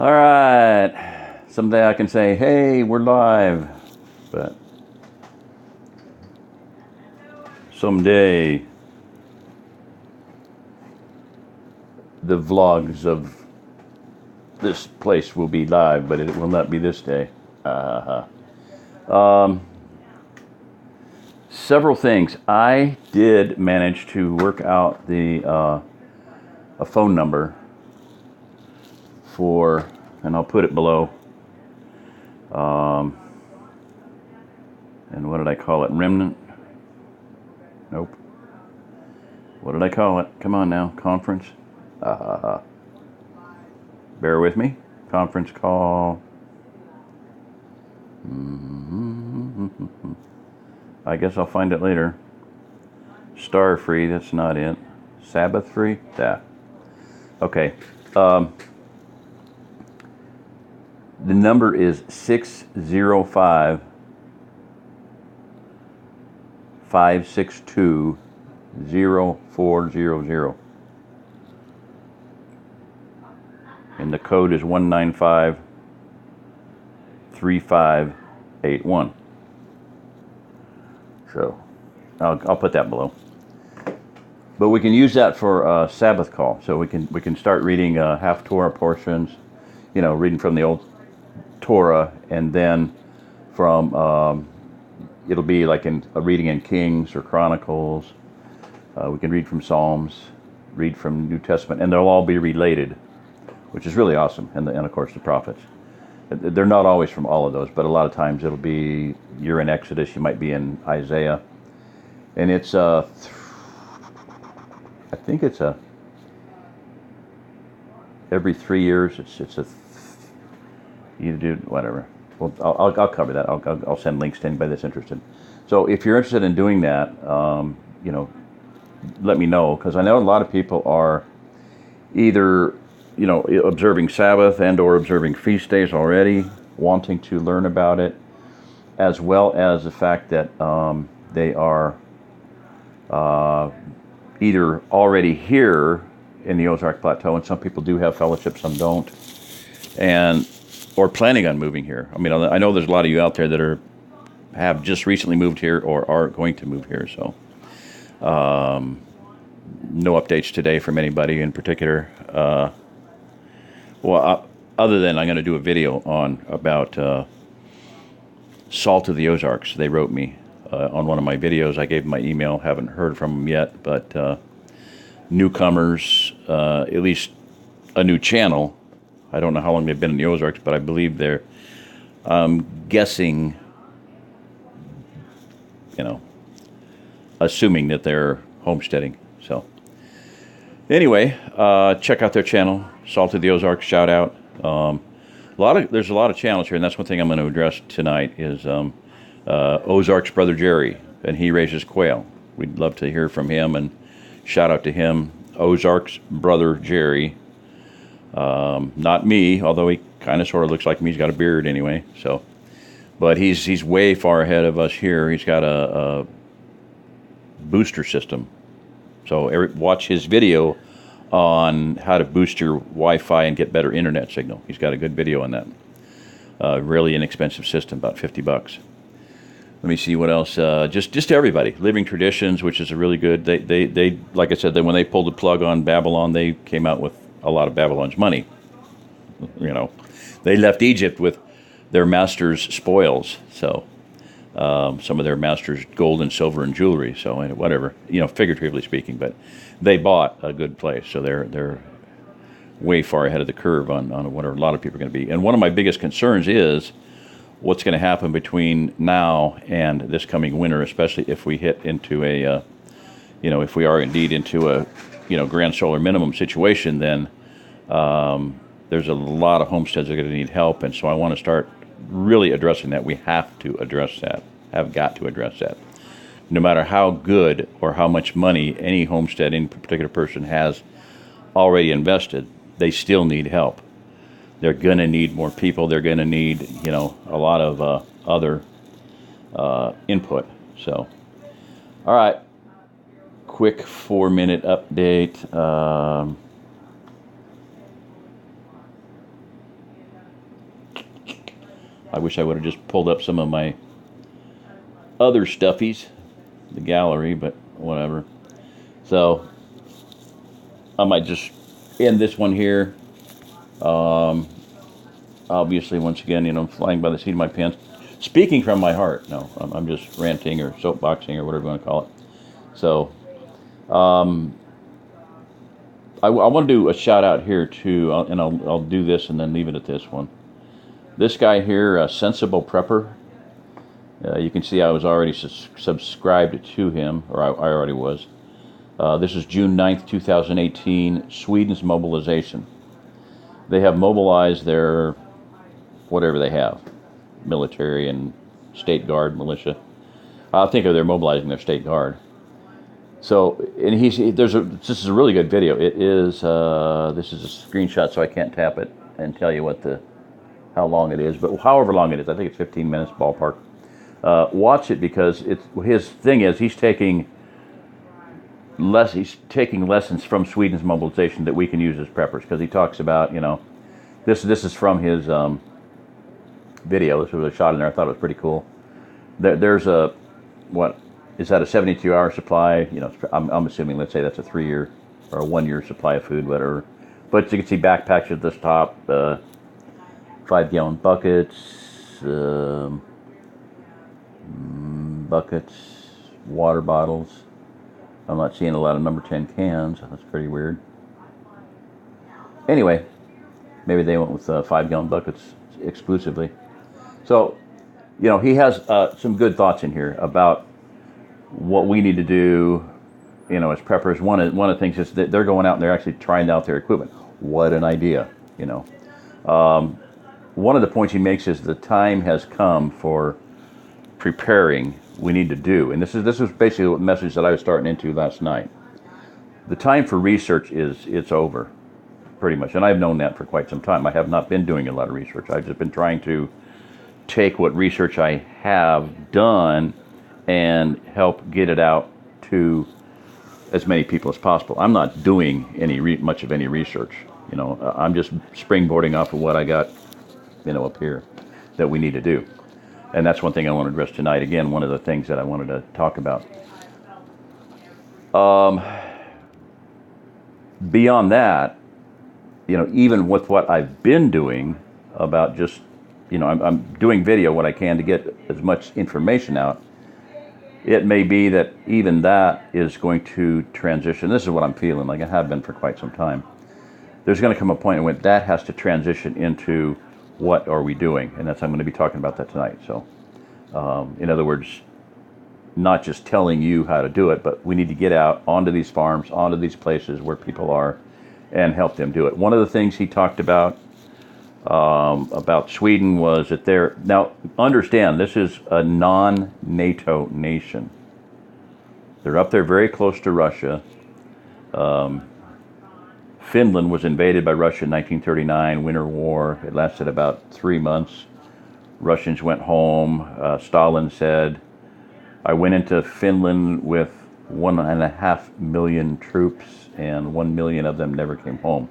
All right. Someday I can say, hey, we're live. But someday the vlogs of this place will be live, but it will not be this day. Several things. I did manage to work out a phone number for, and I'll put it below. And what did I call it? Remnant? Nope. What did I call it? Come on now. Conference? Bear with me. Conference call. I guess I'll find it later. Star free, that's not it. Sabbath free? Yeah. Okay. The number is 605 562 0400. And the code is 195 3581. So I'll put that below. But we can use that for a Sabbath call. So we can start reading half Torah portions, reading from the old Torah, and then from it'll be like a reading in Kings or Chronicles. We can read from Psalms, read from New Testament, and they'll all be related, which is really awesome. And of course the prophets. They're not always from all of those, but a lot of times it'll be, you're in Exodus, you might be in Isaiah, and it's I think it's every 3 years. It's you do whatever. Well, I'll cover that. I'll send links to anybody that's interested. So if you're interested in doing that, let me know, because I know a lot of people are either observing Sabbath and or observing feast days already, wanting to learn about it, as well as the fact that they are either already here in the Ozark Plateau, and some people do have fellowship, some don't, or planning on moving here. I mean, I know there's a lot of you out there that have just recently moved here or are going to move here, so no updates today from anybody in particular. Other than I'm going to do a video about Salt of the Ozarks. They wrote me on one of my videos. I gave them my email. Haven't heard from them yet, but newcomers, at least a new channel. I don't know how long they've been in the Ozarks, but I believe they're, guessing, assuming that they're homesteading. So anyway, check out their channel, Salt of the Ozarks. Shout out. There's a lot of channels here, and that's one thing I'm going to address tonight is Ozark's brother Jerry, and he raises quail. We'd love to hear from him, and shout out to him. Ozark's brother Jerry, not me, although he kind of sort of looks like me. He's got a beard anyway. So, but he's way far ahead of us here. He's got a booster system. So watch his video on how to boost your Wi-Fi and get better internet signal. He's got a good video on that. Really inexpensive system, about $50. Let me see what else. Just everybody. Living Traditions, which is a really good. They like I said, when they pulled the plug on Babylon, they came out with a lot of Babylon's money. They left Egypt with their master's spoils. So some of their master's gold and silver and jewelry. So whatever, figuratively speaking, but they bought a good place. So they're way far ahead of the curve on what a lot of people are going to be. And one of my biggest concerns is what's going to happen between now and this coming winter, especially if we hit into if we are indeed into a, grand solar minimum situation, then there's a lot of homesteads that are going to need help. And so I want to start really addressing that. We have to address that, have got to address that. No matter how good or how much money any homestead, any particular person has already invested, they still need help. They're going to need more people. They're going to need, a lot of other input. So, all right, quick 4-minute update. I wish I would have just pulled up some of my other stuffies, the gallery, but whatever. So I might just end this one here. Obviously, once again, flying by the seat of my pants. Speaking from my heart. No, I'm just ranting or soapboxing or whatever you want to call it. So I want to do a shout out here too, and I'll do this and then leave it at this one. This guy here, Sensible Prepper. You can see I was already subscribed to him, or I already was. This is June 9th, 2018, Sweden's Mobilization. They have mobilized their, whatever they have, military and state guard, militia. I think they're mobilizing their state guard. So, and this is a really good video. It is, this is a screenshot, so I can't tap it and tell you how long it is, but however long it is, I think it's 15 minutes ballpark. Watch it because his thing is he's taking lessons from Sweden's mobilization that we can use as preppers, because he talks about, this is from his video. This was a shot in there. I thought it was pretty cool. There's a, what is that, a 72-hour supply? I'm assuming, let's say that's a 3-year or a 1-year supply of food, whatever. But you can see backpacks at this top, 5-gallon buckets, water bottles. I'm not seeing a lot of number 10 cans. That's pretty weird. Anyway, maybe they went with 5-gallon buckets exclusively. So, he has some good thoughts in here about what we need to do, as preppers. One of the things is that they're going out and they're actually trying out their equipment. What an idea, One of the points he makes is the time has come for preparing. We need to do, and this is basically the message that I was starting into last night. The time for research it's over, pretty much, and I've known that for quite some time. I have not been doing a lot of research. I've just been trying to take what research I have done and help get it out to as many people as possible. I'm not doing much of any research. I'm just springboarding off of what I got, up here that we need to do. And that's one thing I want to address tonight. Again, one of the things that I wanted to talk about. Beyond that, even with what I've been doing about just, I'm doing video what I can to get as much information out. It may be that even that is going to transition. This is what I'm feeling like. I have been for quite some time. There's going to come a point when that has to transition into what are we doing? And I'm going to be talking about that tonight. So, in other words, not just telling you how to do it, but we need to get out onto these farms, onto these places where people are, and help them do it. One of the things he talked about Sweden was that now understand, this is a non-NATO nation. They're up there very close to Russia. Finland was invaded by Russia in 1939, Winter War. It lasted about 3 months. Russians went home. Stalin said, I went into Finland with 1.5 million troops, and 1 million of them never came home.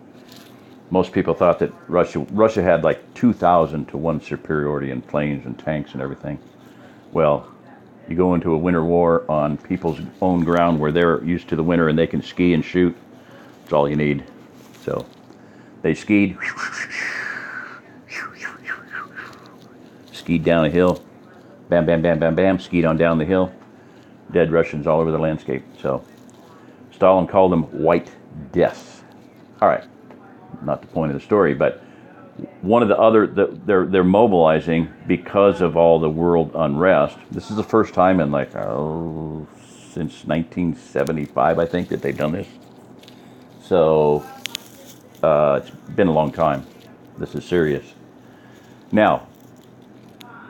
Most people thought that Russia had like 2,000 to 1 superiority in planes and tanks and everything. Well, you go into a winter war on people's own ground where they're used to the winter and they can ski and shoot. That's all you need. So they skied down a hill, bam, bam, bam, bam, bam, skied on down the hill. Dead Russians all over the landscape. So Stalin called them White Death. All right, not the point of the story, but one of the other, they're mobilizing because of all the world unrest. This is the first time in since 1975, I think, that they've done this. So it's been a long time. This is serious. Now,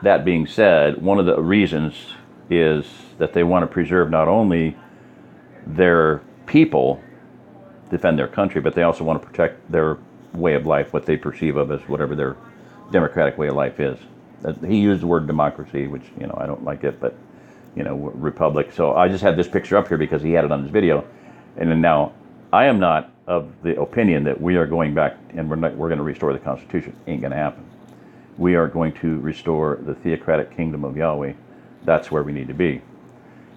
that being said, one of the reasons is that they want to preserve not only their people, defend their country, but they also want to protect their way of life, what they perceive of as whatever their democratic way of life is. He used the word democracy, which, I don't like it, but, republic. So I just had this picture up here because he had it on his video. And then now, I am not of the opinion that we are going back and we're going to restore the Constitution. Ain't going to happen. we are going to restore the theocratic kingdom of Yahweh. That's where we need to be.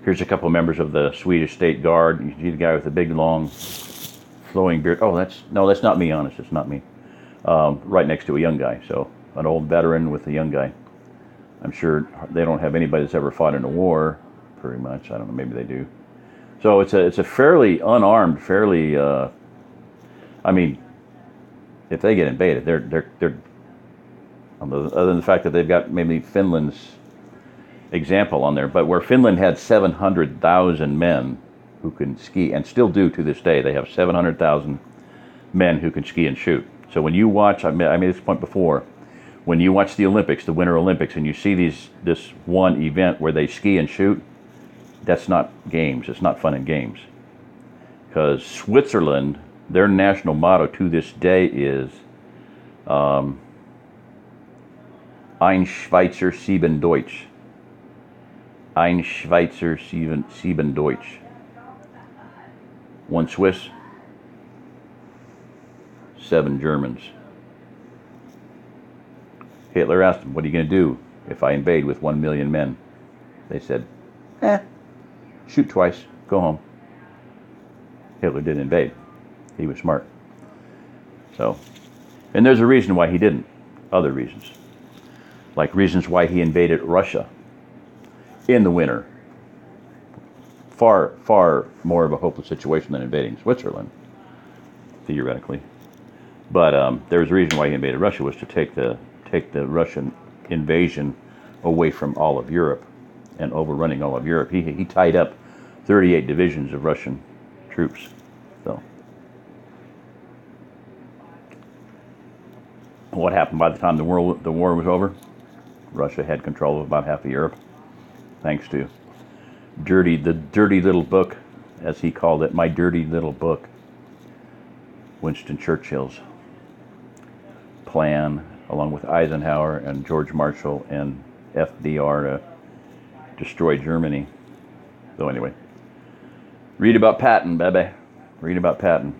Here's a couple of members of the Swedish State Guard. You see the guy with the big, long, flowing beard. Oh, that's not me, honest. It's not me. Right next to a young guy. So an old veteran with a young guy. I'm sure they don't have anybody that's ever fought in a war, pretty much. I don't know, maybe they do. So it's a fairly unarmed, fairly, I mean, if they get invaded, they're other than the fact that they've got maybe Finland's example on there, but where Finland had 700,000 men who can ski, and still do to this day, they have 700,000 men who can ski and shoot. So when you watch, I made this point before, when you watch the Olympics, the Winter Olympics, and you see this one event where they ski and shoot, that's not games. It's not fun and games. Because Switzerland, their national motto to this day is Ein Schweizer, sieben Deutsch. Ein Schweizer, sieben Deutsch. One Swiss, 7 Germans. Hitler asked them, what are you going to do if I invade with 1 million men? They said, shoot twice, go home. Hitler didn't invade. He was smart. So, and there's a reason why he didn't. Other reasons. Like reasons why he invaded Russia in the winter. Far, far more of a hopeless situation than invading Switzerland, theoretically. But there's a reason why he invaded Russia, was to take the Russian invasion away from all of Europe and overrunning all of Europe. He tied up 38 divisions of Russian troops. So what happened by the time the war was over? Russia had control of about half of Europe, thanks to the dirty little book, as he called it, my dirty little book, Winston Churchill's plan, along with Eisenhower and George Marshall and FDR, to destroy Germany. So anyway, read about Patton, baby. Read about Patton.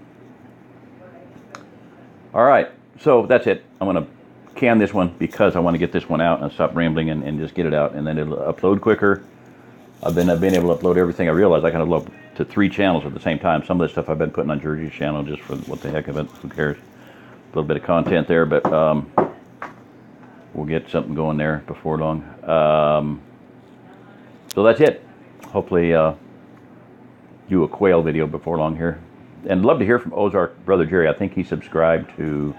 All right, so that's it. I'm going to can this one because I want to get this one out and stop rambling and just get it out, and then it'll upload quicker. I've been able to upload everything. I realized I can upload to 3 channels at the same time. Some of the stuff I've been putting on Georgie's channel just for what the heck of it. Who cares? A little bit of content there, but we'll get something going there before long. So that's it. Hopefully do a quail video before long here. And love to hear from Ozark Brother Jerry. I think he subscribed to,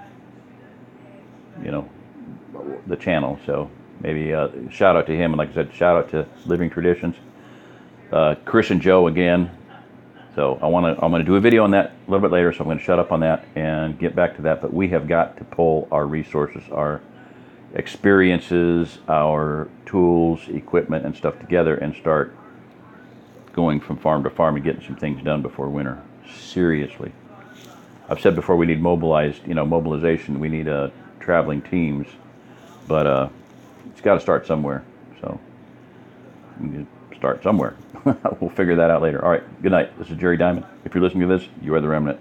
the channel. So maybe shout out to him. And like I said, shout out to Living Traditions. Chris and Joe again. So I'm going to do a video on that a little bit later. So I'm going to shut up on that and get back to that. But we have got to pull our resources, our experiences, our tools, equipment, and stuff together and start going from farm to farm and getting some things done before winter. Seriously. I've said before, we need mobilization. We need traveling teams, but it's got to start somewhere. So we need to start somewhere. We'll figure that out later. All right. Good night. This is Jerry Diamond. If you're listening to this, you are the remnant.